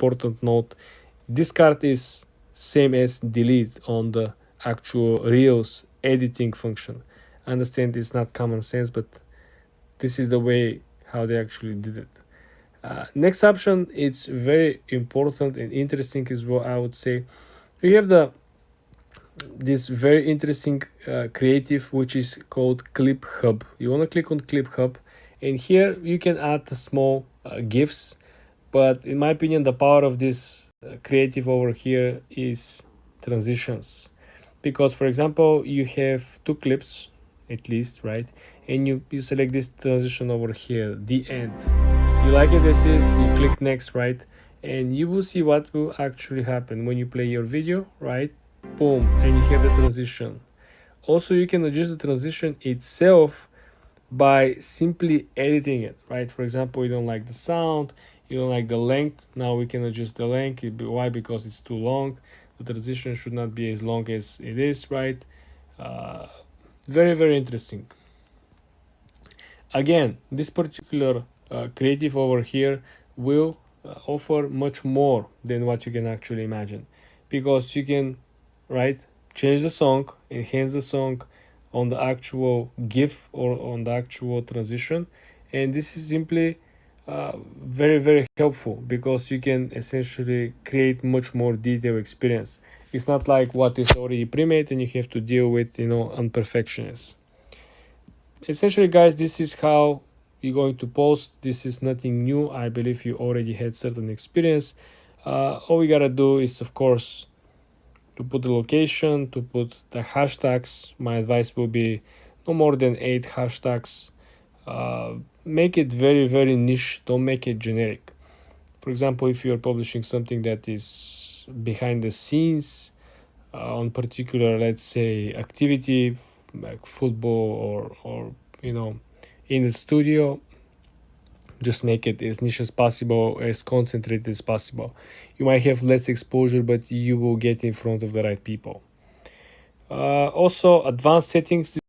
important note, this card is same as delete on the actual Reels editing function. I understand it's not common sense, but this is the way how they actually did it. Next option, it's very important and interesting as well, I would say. You have this very interesting creative, which is called Clip Hub. You want to click on Clip Hub, and here you can add the small GIFs. But in my opinion, the power of this creative over here is transitions, because for example, you have two clips at least, right? And you select this transition over here, the end. You like it as is, you click next, right? And you will see what will actually happen when you play your video, right? Boom, and you have the transition. Also, you can adjust the transition itself by simply editing it, right? For example, you don't like the sound, you don't like the length. Now we can adjust the length. Why? Because it's too long. The transition should not be as long as it is, right? Very, very interesting. Again, this particular creative over here will offer much more than what you can actually imagine, because you can, right, change the song, enhance the song on the actual GIF or on the actual transition. And this is simply very, very helpful, because you can essentially create much more detailed experience. It's not like what is already pre-made and you have to deal with, imperfections. Essentially, guys, this is how you're going to post. This is nothing new. I believe you already had certain experience. All we gotta do is, of course, to put the location, to put the hashtags. My advice will be no more than 8 hashtags. Make it very, very niche. Don't make it generic. For example, if you're publishing something that is behind the scenes on particular, let's say, activity like football or in the studio, just make it as niche as possible, as concentrated as possible. You might have less exposure, but you will get in front of the right people. Also, advanced settings